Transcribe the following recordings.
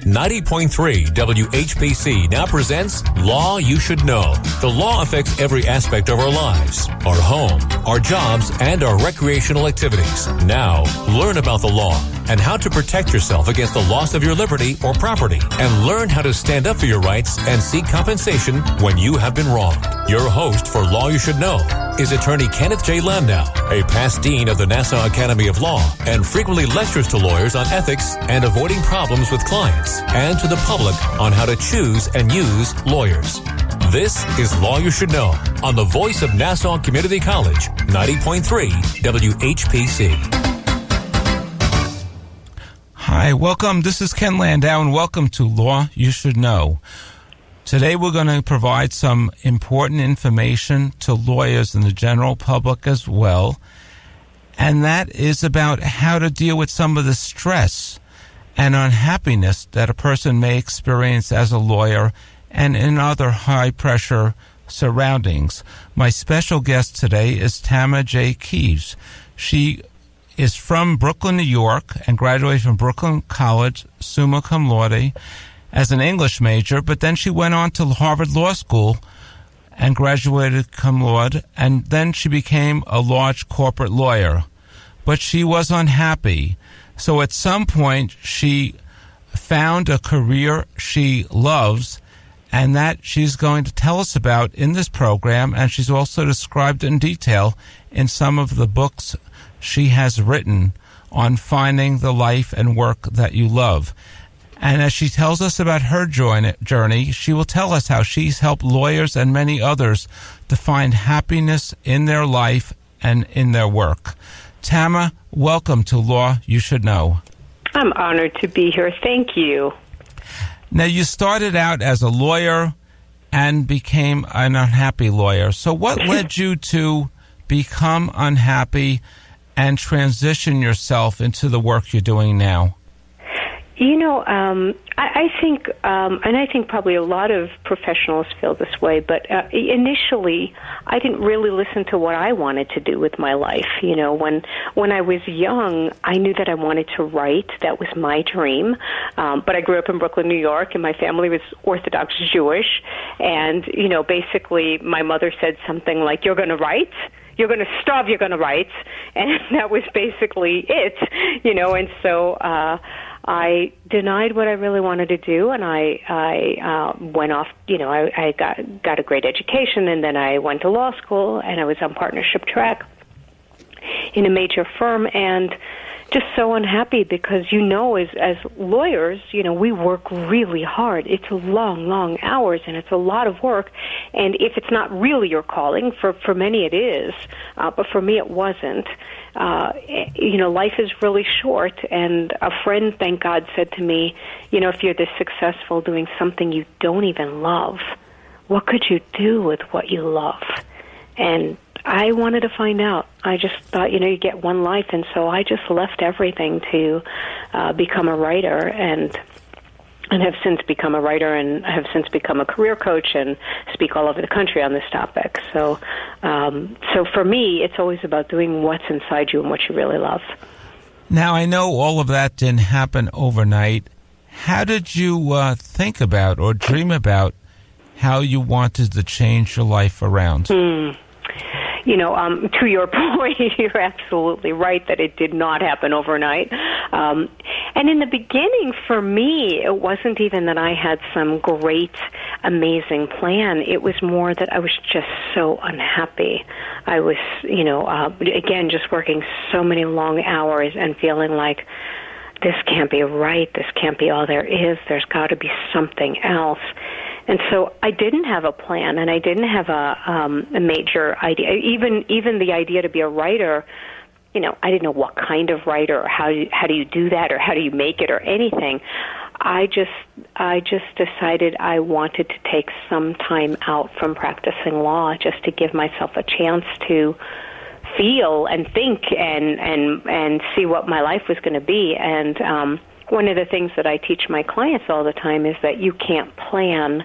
90.3 WHPC now presents Law You Should Know. The law affects every aspect of our lives, our home, our jobs, and our recreational activities. Now, learn about the law and how to protect yourself against the loss of your liberty or property, and learn how to stand up for your rights and seek compensation when you have been wronged. Your host for Law You Should Know is attorney Ken Landaw, a past dean of the Nassau Academy of Law, and frequently lectures to lawyers on ethics and avoiding problems with clients, and to the public on how to choose and use lawyers. This is Law You Should Know on the voice of Nassau Community College, 90.3 WHPC. Hi, welcome. This is Ken Landaw, and welcome to Law You Should Know. Today we're going to provide some important information to lawyers and the general public as well, and that is about how to deal with some of the stress and unhappiness that a person may experience as a lawyer and in other high-pressure surroundings. My special guest today is Tama J. Kieves. She is from Brooklyn, New York, and graduated from Brooklyn College, summa cum laude, as an English major, but then she went on to Harvard Law School and graduated cum laude, and then she became a large corporate lawyer. But she was unhappy. So at some point, she found a career she loves, and that she's going to tell us about in this program, and she's also described in detail in some of the books she has written on finding the life and work that you love. And as she tells us about her journey, she will tell us how she's helped lawyers and many others to find happiness in their life and in their work. Tama, welcome to Law You Should Know. I'm honored to be here. Thank you. Now, you started out as a lawyer and became an unhappy lawyer. So what led you to become unhappy and transition yourself into the work you're doing now? You know, I think, and I think probably a lot of professionals feel this way, but initially I didn't really listen to what I wanted to do with my life. You know, when I was young, I knew that I wanted to write. That was my dream. But I grew up in Brooklyn, New York, and my family was Orthodox Jewish. And, you know, basically my mother said something like, "You're going to write? You're going to starve, you're going to write." And that was basically it, you know, and so I denied what I really wanted to do, and I went off, you know, I got a great education, and then I went to law school, and I was on partnership track in a major firm, and just so unhappy because, you know, as lawyers, you know, we work really hard. It's long hours, and it's a lot of work. And if it's not really your calling, for many it is, but for me it wasn't. You know, life is really short. And a friend, thank God, said to me, you know, if you're this successful doing something you don't even love, what could you do with what you love? And I wanted to find out. I just thought, you know, you get one life, and so I just left everything to become a writer, and have since become a writer, and have since become a career coach and speak all over the country on this topic. So, so for me, it's always about doing what's inside you and what you really love. Now, I know all of that didn't happen overnight. How did you think about or dream about how you wanted to change your life around? You know, to your point, you're absolutely right that it did not happen overnight. And in the beginning, for me, it wasn't even that I had some great, amazing plan. It was more that I was just so unhappy. I was, you know, again, just working so many long hours and feeling like this can't be right. This can't be all there is. There's got to be something else. And so I didn't have a plan, and I didn't have a major idea. Even the idea to be a writer, you know, I didn't know what kind of writer, or how do you do that, or how do you make it, or anything. I just decided I wanted to take some time out from practicing law, just to give myself a chance to feel and think and see what my life was going to be. And one of the things that I teach my clients all the time is that you can't plan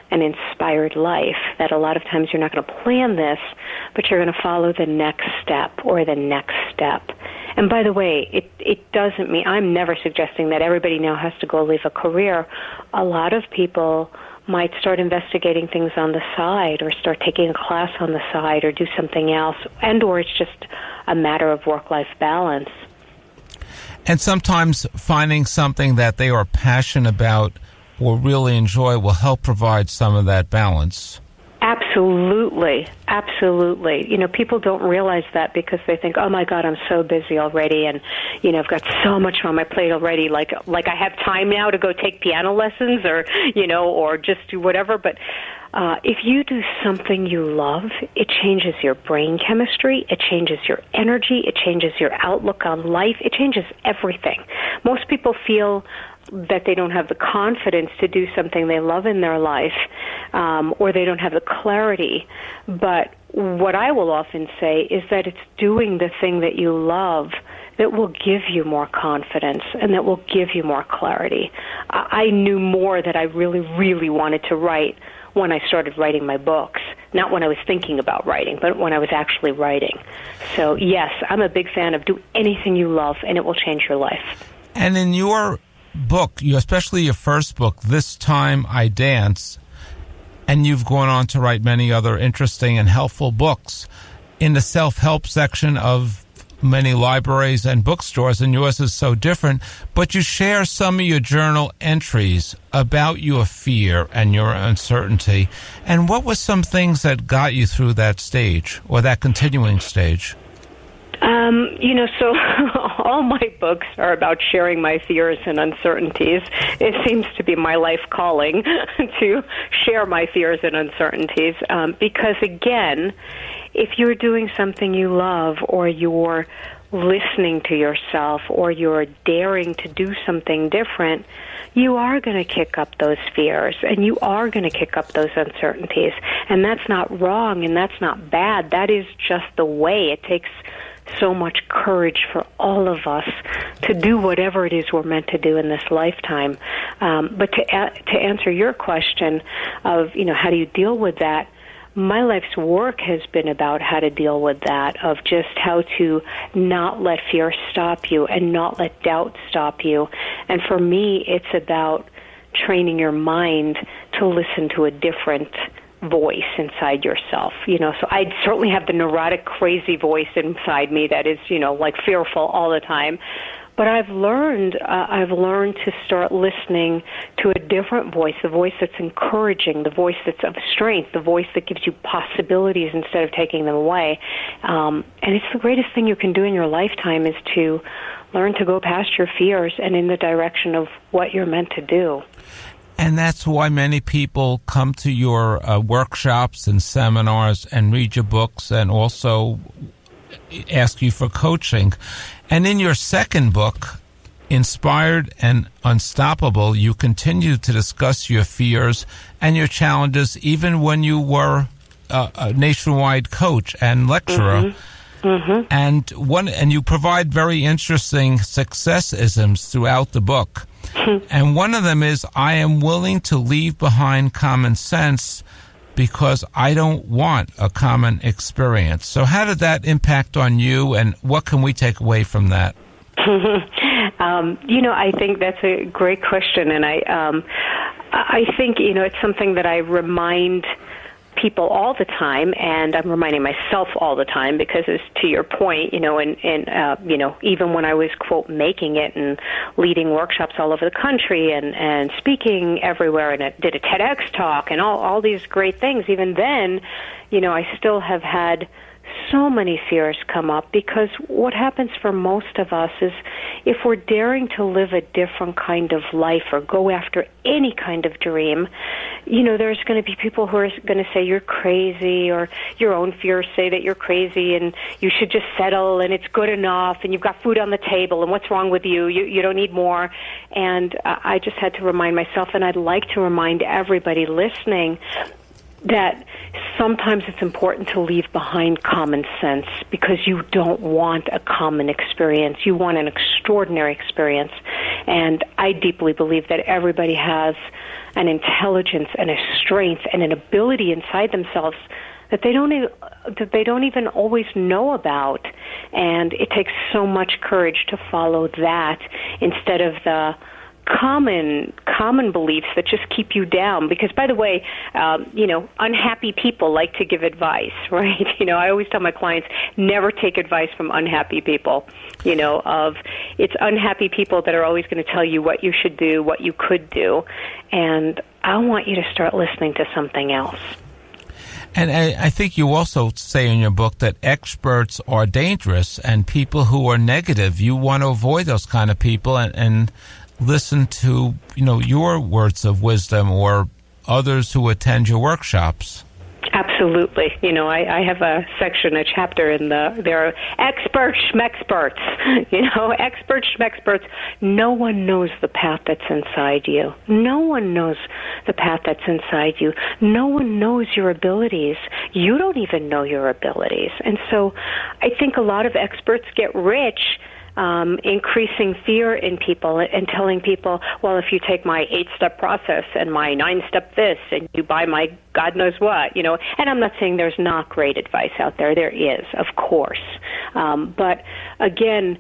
an inspired life, that a lot of times you're not going to plan this, but you're going to follow the next step or the next step. And by the way, it doesn't mean, I'm never suggesting that everybody now has to go leave a career. A lot of people might start investigating things on the side, or start taking a class on the side, or do something else, and or it's just a matter of work-life balance. And sometimes finding something that they are passionate about or really enjoy will help provide some of that balance. Absolutely. Absolutely. You know, people don't realize that because they think, oh my God, I'm so busy already, and, you know, I've got so much on my plate already, like I have time now to go take piano lessons, or, you know, or just do whatever. But if you do something you love, it changes your brain chemistry, it changes your energy, it changes your outlook on life, it changes everything. Most people feel that they don't have the confidence to do something they love in their life, or they don't have the clarity. But what I will often say is that it's doing the thing that you love that will give you more confidence and that will give you more clarity. I knew more that I really, really wanted to write when I started writing my books, not when I was thinking about writing, but when I was actually writing. So, yes, I'm a big fan of do anything you love, and it will change your life. And in your book, especially your first book, This Time I Dance, and you've gone on to write many other interesting and helpful books in the self-help section of many libraries and bookstores, and yours is so different, but you share some of your journal entries about your fear and your uncertainty. And what were some things that got you through that stage, or that continuing stage? You know, so all my books are about sharing my fears and uncertainties. It seems to be my life calling to share my fears and uncertainties, because, again, if you're doing something you love, or you're listening to yourself, or you're daring to do something different, you are going to kick up those fears, and you are going to kick up those uncertainties. And that's not wrong, and that's not bad. That is just the way. It takes so much courage for all of us to do whatever it is we're meant to do in this lifetime. But to answer your question of, you know, how do you deal with that, my life's work has been about how to deal with that, of just how to not let fear stop you and not let doubt stop you. And for me, it's about training your mind to listen to a different voice inside yourself. You know, so I certainly have the neurotic, crazy voice inside me that is, you know, like fearful all the time. But I've learned to start listening to a different voice, the voice that's encouraging, the voice that's of strength, the voice that gives you possibilities instead of taking them away. And it's the greatest thing you can do in your lifetime, is to learn to go past your fears and in the direction of what you're meant to do. And that's why many people come to your workshops and seminars and read your books, and also ask you for coaching. And in your second book, Inspired and Unstoppable, you continue to discuss your fears and your challenges, even when you were a nationwide coach and lecturer. Mm-hmm. And you provide very interesting success-isms throughout the book. And one of them is, I am willing to leave behind common sense because I don't want a common experience. So how did that impact on you, and what can we take away from that? You know, I think that's a great question, and I think, you know, it's something that I remind people all the time, and I'm reminding myself all the time, because it's to your point, you know, and you know, even when I was, quote, making it and leading workshops all over the country and speaking everywhere, and I did a TEDx talk and all these great things, even then, you know, I still have had so many fears come up, because what happens for most of us is, if we're daring to live a different kind of life or go after any kind of dream, you know, there's going to be people who are going to say you're crazy, or your own fears say that you're crazy and you should just settle and it's good enough and you've got food on the table and what's wrong with you? You don't need more. And I just had to remind myself, and I'd like to remind everybody listening, that sometimes it's important to leave behind common sense, because you don't want a common experience. You want an extraordinary experience. And I deeply believe that everybody has an intelligence and a strength and an ability inside themselves that they don't even always know about, and it takes so much courage to follow that instead of the common beliefs that just keep you down. Because, by the way, unhappy people like to give advice, right? I always tell my clients, never take advice from unhappy people. It's unhappy people that are always going to tell you what you should do, what you could do, and I want you to start listening to something else. And I think you also say in your book that experts are dangerous, and people who are negative, you want to avoid those kind of people and listen to, your words of wisdom or others who attend your workshops. Absolutely. I have a section, a chapter in there are experts, schmexperts. Experts, schmexperts. No one knows the path that's inside you. No one knows the path that's inside you. No one knows your abilities. You don't even know your abilities. And so I think a lot of experts get rich increasing fear in people and telling people, well, if you take my 8-step process and my 9-step this and you buy my God knows what, and I'm not saying there's not great advice out there. There is, of course. But again,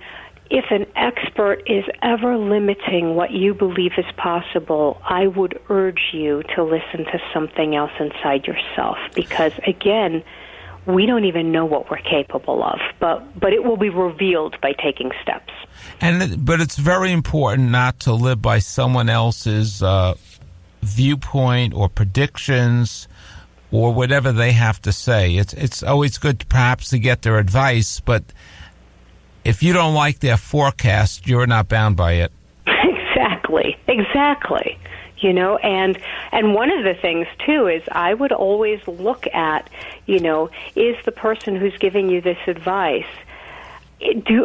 if an expert is ever limiting what you believe is possible, I would urge you to listen to something else inside yourself, because again, we don't even know what we're capable of, but it will be revealed by taking steps. But it's very important not to live by someone else's viewpoint or predictions or whatever they have to say. It's always good perhaps to get their advice, but if you don't like their forecast, you're not bound by it. Exactly. And one of the things, too, is I would always look at, is the person who's giving you this advice,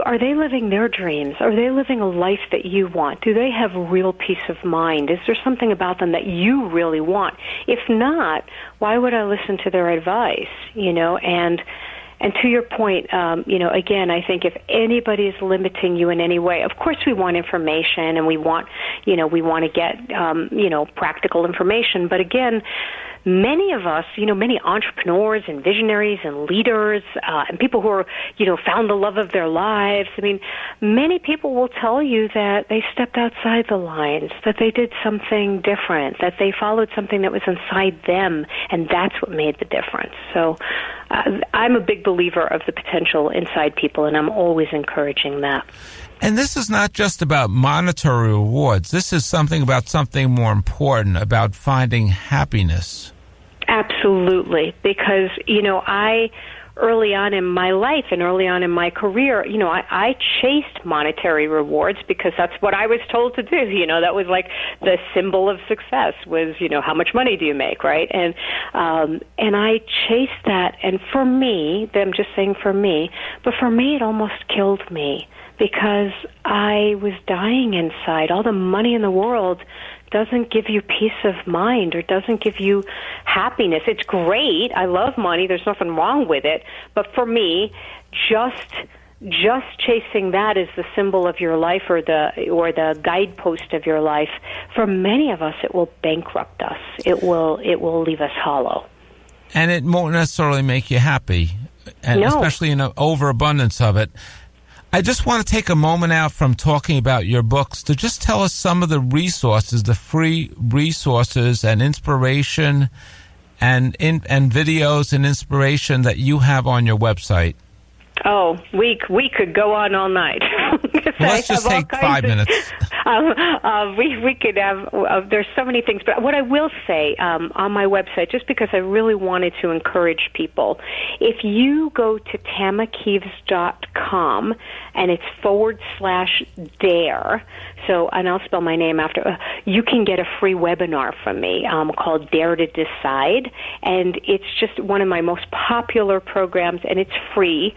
are they living their dreams? Are they living a life that you want? Do they have real peace of mind? Is there something about them that you really want? If not, why would I listen to their advice? And to your point, again, I think if anybody is limiting you in any way, of course we want information and we want to get, practical information. But again, many of us, many entrepreneurs and visionaries and leaders and people who are, found the love of their lives. I mean, many people will tell you that they stepped outside the lines, that they did something different, that they followed something that was inside them, and that's what made the difference. So I'm a big believer of the potential inside people, and I'm always encouraging that. And this is not just about monetary rewards. This is something more important, about finding happiness. Absolutely, because, I early on in my life and early on in my career, I chased monetary rewards because that's what I was told to do. That was like the symbol of success was, how much money do you make, right? And I chased that. And for me, I'm just saying for me, but for me, it almost killed me because I was dying inside. All the money in the world doesn't give you peace of mind or doesn't give you happiness. It's great. I love money. There's nothing wrong with it. But for me, just chasing that as the symbol of your life or the guidepost of your life, for many of us, it will bankrupt us. It will leave us hollow. And it won't necessarily make you happy, and no. Especially in an overabundance of it. I just want to take a moment out from talking about your books to just tell us some of the resources, the free resources and inspiration and videos and inspiration that you have on your website. Oh, we could go on all night. Well, let's just take 5 minutes. We could have, there's so many things. But what I will say on my website, just because I really wanted to encourage people, if you go to tamakieves.com and it's /dare, so, and I'll spell my name after, you can get a free webinar from me called Dare to Decide. And it's just one of my most popular programs, and it's free.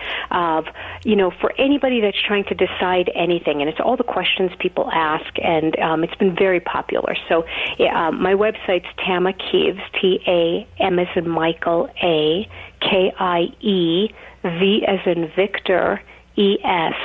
For anybody that's trying to decide anything, and it's all the questions people ask, and it's been very popular. So my website's Tama Kieves, Tam as in Michael, AKIE, V as in Victor, ES.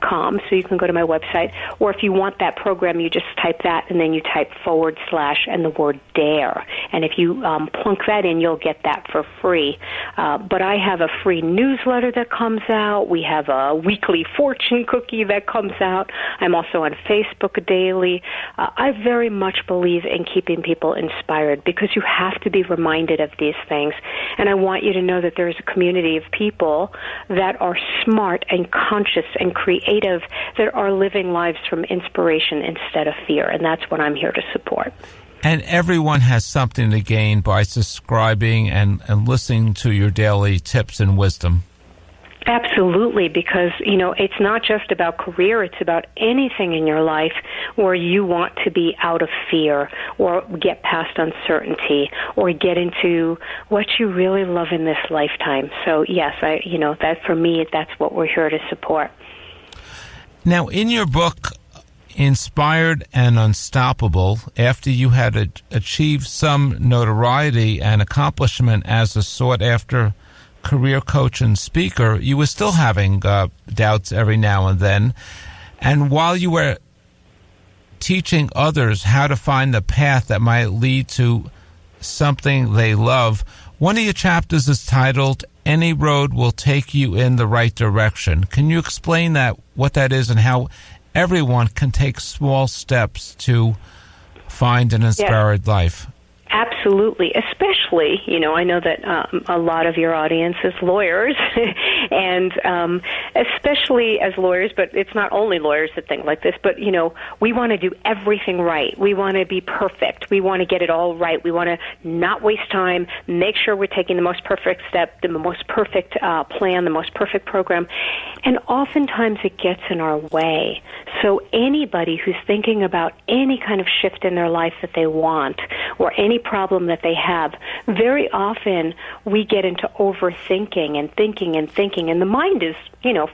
.com, so you can go to my website, or if you want that program, you just type that and then you type / and the word dare, And if you plunk that in, you'll get that for free. But I have a free newsletter that comes out. We have a weekly fortune cookie that comes out. I'm also on Facebook daily. I very much believe in keeping people inspired because you have to be reminded of these things. And I want you to know that there is a community of people that are smart and conscious and creative that are living lives from inspiration instead of fear. And that's what I'm here to support. And everyone has something to gain by subscribing and listening to your daily tips and wisdom. Absolutely, because, it's not just about career, it's about anything in your life where you want to be out of fear or get past uncertainty or get into what you really love in this lifetime. So, yes, that for me, that's what we're here to support. Now, in your book, Inspired and Unstoppable, after you had achieved some notoriety and accomplishment as a sought-after career coach and speaker, you were still having doubts every now and then. And while you were teaching others how to find the path that might lead to something they love, one of your chapters is titled, Any Road Will Take You in the Right Direction. Can you explain what that is and how everyone can take small steps to find an inspired life? Absolutely, especially, I know that a lot of your audience is lawyers, and especially as lawyers, but it's not only lawyers that think like this, but, we want to do everything right. We want to be perfect. We want to get it all right. We want to not waste time, make sure we're taking the most perfect step, the most perfect plan, the most perfect program, and oftentimes it gets in our way. So anybody who's thinking about any kind of shift in their life that they want or any problem that they have, very often we get into overthinking and thinking, and the mind is,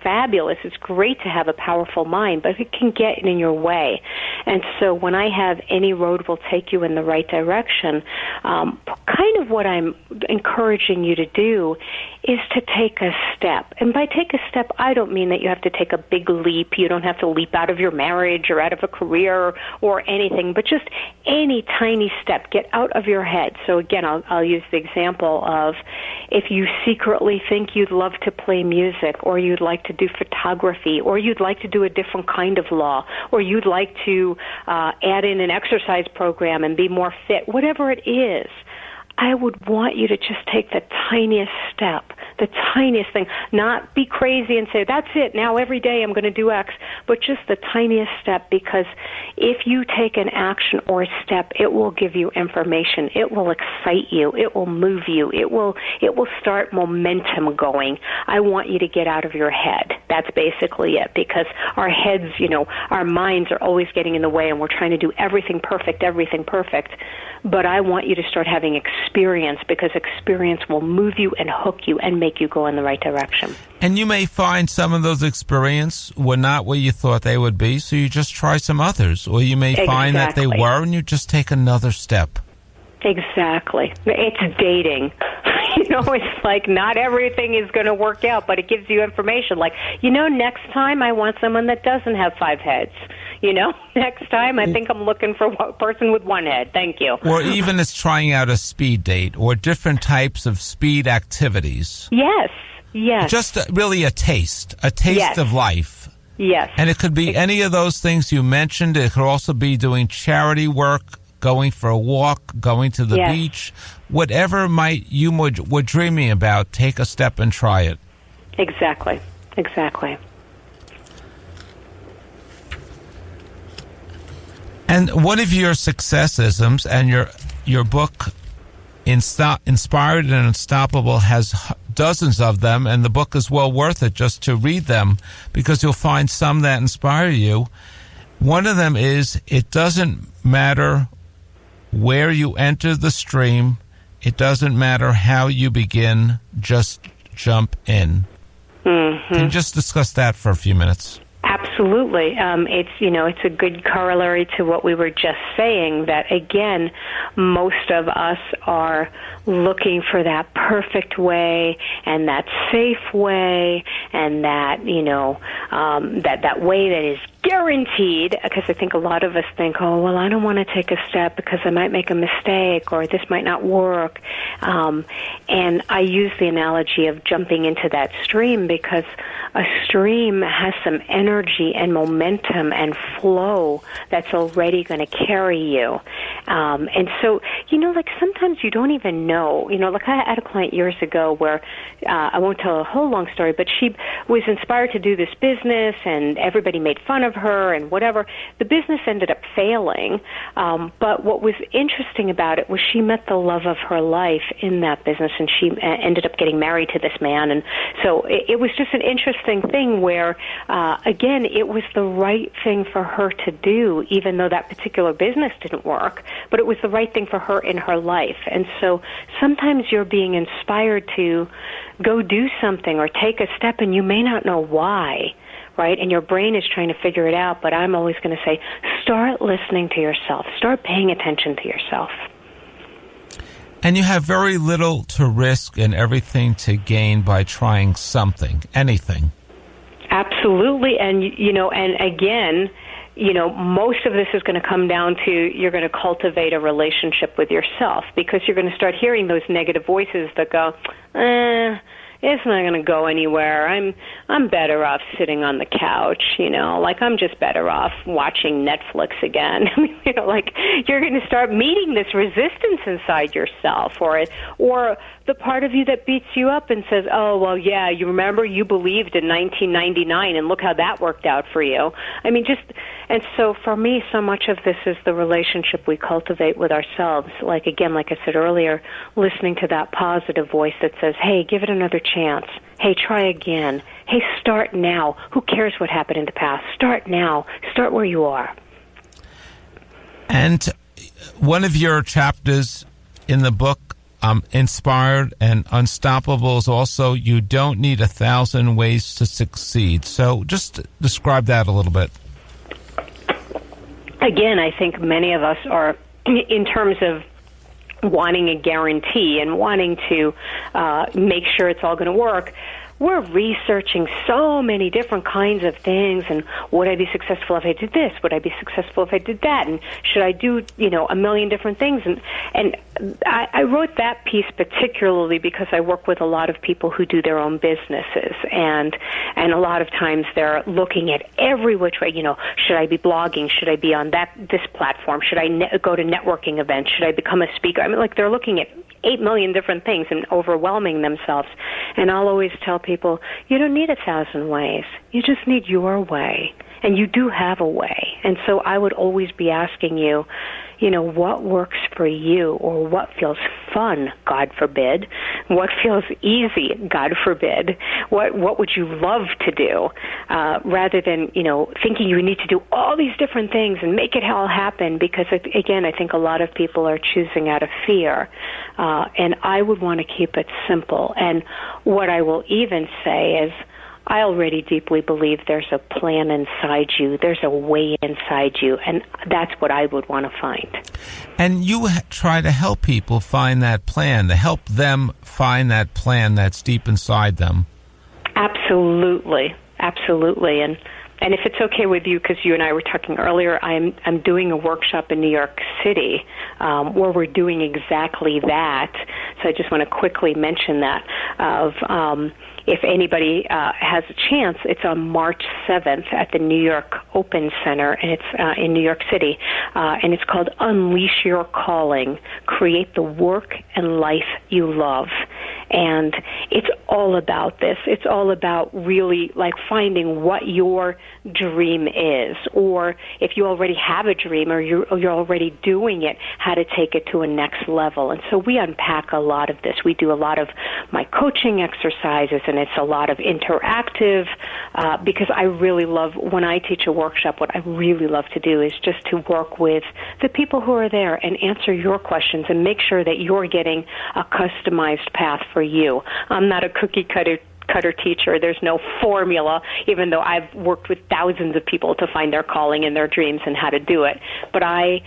fabulous. It's great to have a powerful mind, but it can get in your way. And so when I have Any Road Will Take You in the Right Direction, kind of what I'm encouraging you to do is to take a step. And by take a step, I don't mean that you have to take a big leap. You don't have to leap out of your marriage or out of a career or anything, but just any tiny step. Get out of your head. So again, I'll use the example of if you secretly think you'd love to play music, or you'd like to do photography, or you'd like to do a different kind of law, or you'd like to add in an exercise program and be more fit, whatever it is, I would want you to just take the tiniest step, the tiniest thing, not be crazy and say, that's it, now every day I'm going to do X, but just the tiniest step, because if you take an action or a step, it will give you information. It will excite you. It will move you. It will start momentum going. I want you to get out of your head. That's basically it, because our heads, our minds are always getting in the way, and we're trying to do everything perfect. But I want you to start having experience, because experience will move you and hook you and make you go in the right direction. And you may find some of those experiences were not where you thought they would be, so you just try some others. Or you may find that they were, and you just take another step. Exactly. It's dating. It's like not everything is going to work out, but it gives you information. Like, next time I want someone that doesn't have 5 heads. Next time I think I'm looking for a person with 1 head. Thank you. Or even it's trying out a speed date or different types of speed activities. Yes. Just really a taste yes. of life. Yes. And it could be any of those things you mentioned. It could also be doing charity work, going for a walk, going to the beach, whatever you were dreaming about, take a step and try it. Exactly. And one of your successisms, and your book, Inspired and Unstoppable, has dozens of them, and the book is well worth it just to read them, because you'll find some that inspire you. One of them is, it doesn't matter where you enter the stream, it doesn't matter how you begin, just jump in. Mm-hmm. Can you just discuss that for a few minutes? Absolutely. Absolutely. It's a good corollary to what we were just saying, that, again, most of us are looking for that perfect way and that safe way and that, that way that is guaranteed, because I think a lot of us think, oh, well, I don't want to take a step because I might make a mistake or this might not work. And I use the analogy of jumping into that stream, because a stream has some energy and momentum and flow that's already going to carry you. And so, sometimes you don't even know. I had a client years ago where, I won't tell a whole long story, but she was inspired to do this business and everybody made fun of her and whatever. The business ended up failing, but what was interesting about it was she met the love of her life in that business, and she ended up getting married to this man. And so it was just an interesting thing where, again, it was the right thing for her to do, even though that particular business didn't work, but it was the right thing for her in her life. And so sometimes you're being inspired to go do something or take a step, and you may not know why, right? And your brain is trying to figure it out, but I'm always going to say, start listening to yourself. Start paying attention to yourself. And you have very little to risk and everything to gain by trying something, anything. Absolutely. And, and again, most of this is going to come down to you're going to cultivate a relationship with yourself, because you're going to start hearing those negative voices that go, it's not going to go anywhere. I'm better off sitting on the couch, I'm just better off watching Netflix again. You're going to start meeting this resistance inside yourself, or the part of you that beats you up and says, oh, well, yeah, you remember you believed in 1999 and look how that worked out for you. And so for me, so much of this is the relationship we cultivate with ourselves. Like I said earlier, listening to that positive voice that says, hey, give it another chance. Hey, try again. Hey, start now. Who cares what happened in the past? Start now. Start where you are. And one of your chapters in the book, Inspired and Unstoppable, is also, you don't need 1,000 ways to succeed. So just describe that a little bit. Again, I think many of us are, in terms of wanting a guarantee and wanting to make sure it's all going to work, we're researching so many different kinds of things, and would I be successful if I did this? Would I be successful if I did that? And should I do, a million different things? And I wrote that piece particularly because I work with a lot of people who do their own businesses, and a lot of times they're looking at every which way, should I be blogging? Should I be on this platform? Should I go to networking events? Should I become a speaker? They're looking at 8 million different things and overwhelming themselves. And I'll always tell people, you don't need 1,000 ways. You just need your way. And you do have a way. And so I would always be asking you, what works for you, or what feels fun, God forbid, what feels easy, God forbid, what would you love to do, rather than, thinking you need to do all these different things and make it all happen, because, again, I think a lot of people are choosing out of fear, and I would want to keep it simple. And what I will even say is, I already deeply believe there's a plan inside you. There's a way inside you, and that's what I would want to find. And you try to help people find that plan, to help them find that plan that's deep inside them. Absolutely, absolutely. And if it's okay with you, because you and I were talking earlier, I'm doing a workshop in New York City where we're doing exactly that. So I just want to quickly mention that if anybody has a chance, it's on March 7th at the New York Open Center, and it's in New York City, and it's called Unleash Your Calling, Create the Work and Life You Love. And it's all about this. It's all about really finding what your dream is, or if you already have a dream or you're already doing it, how to take it to a next level. And so we unpack a lot of this. We do a lot of my coaching exercises, and it's a lot of interactive, because I really love, when I teach a workshop, what I really love to do is just to work with the people who are there and answer your questions and make sure that you're getting a customized path for you. I'm not a cookie-cutter cookie-cutter teacher. There's no formula, even though I've worked with thousands of people to find their calling and their dreams and how to do it. But I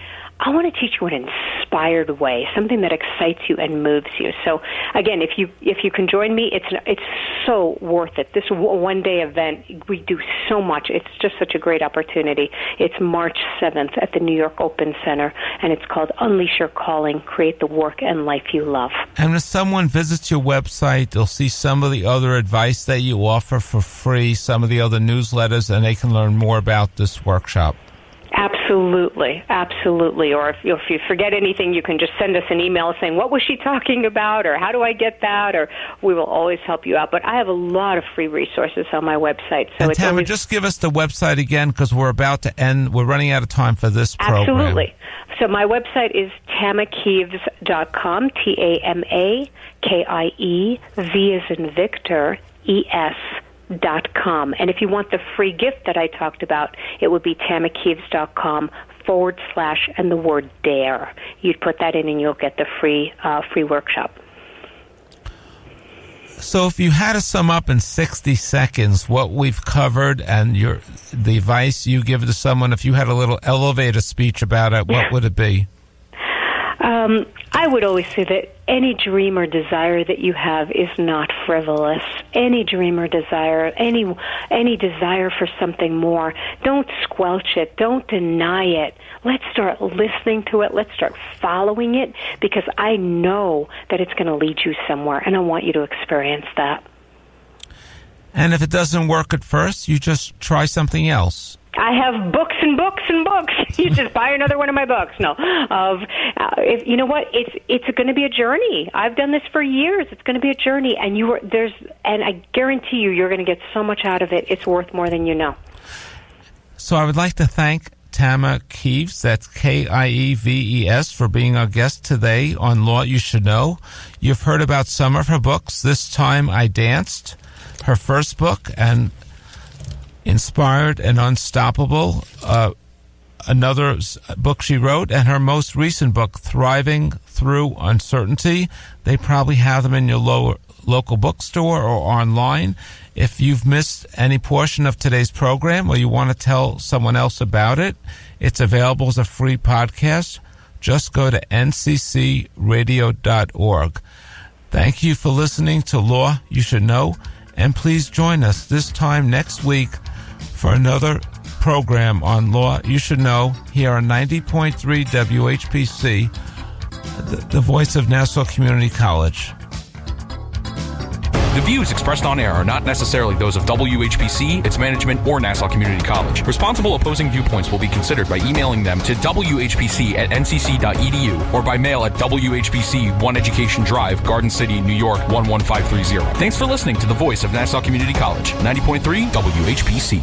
want to teach you in an inspired way, something that excites you and moves you. So again, if you can join me, it's so worth it. This one-day event, we do so much. It's just such a great opportunity. It's March 7th at the New York Open Center, and it's called Unleash Your Calling, Create the Work and Life You Love. And if someone visits your website, they'll see some of the other advice that you offer for free, some of the other newsletters, and they can learn more about this workshop. Absolutely, absolutely. Or if you forget anything, you can just send us an email saying, what was she talking about, or how do I get that, or we will always help you out. But I have a lot of free resources on my website. So and Tama, just give us the website again, because we're about to end. We're running out of time for this program. Absolutely. So my website is tamakieves.com, TAMAKIE, V as in Victor, ES.com. And if you want the free gift that I talked about, it would be tamakieves.com / and the word DARE. You'd put that in and you'll get the free workshop. So if you had to sum up in 60 seconds what we've covered and the advice you give to someone, if you had a little elevator speech about it, what would it be? I would always say that any dream or desire that you have is not frivolous. Any dream or desire, any desire for something more, don't squelch it. Don't deny it. Let's start listening to it. Let's start following it, because I know that it's going to lead you somewhere, and I want you to experience that. And if it doesn't work at first, you just try something else. I have books and books and books. You just buy another one of my books. No, you know what? It's going to be a journey. I've done this for years. It's going to be a journey, and and I guarantee you're going to get so much out of it. It's worth more than you know. So I would like to thank Tama Kieves, that's Kieves, for being our guest today on Law You Should Know. You've heard about some of her books. This Time I Danced, her first book, and Inspired and Unstoppable, another book she wrote, and her most recent book, Thriving Through Uncertainty. They probably have them in your local bookstore or online. If you've missed any portion of today's program or you want to tell someone else about it, it's available as a free podcast. Just go to nccradio.org. Thank you for listening to Law You Should Know, and please join us this time next week for another program on Law You Should Know here on 90.3 WHPC, the voice of Nassau Community College. The views expressed on air are not necessarily those of WHPC, its management, or Nassau Community College. Responsible opposing viewpoints will be considered by emailing them to whpc@ncc.edu or by mail at WHPC 1 Education Drive, Garden City, New York 11530. Thanks for listening to the voice of Nassau Community College, 90.3 WHPC.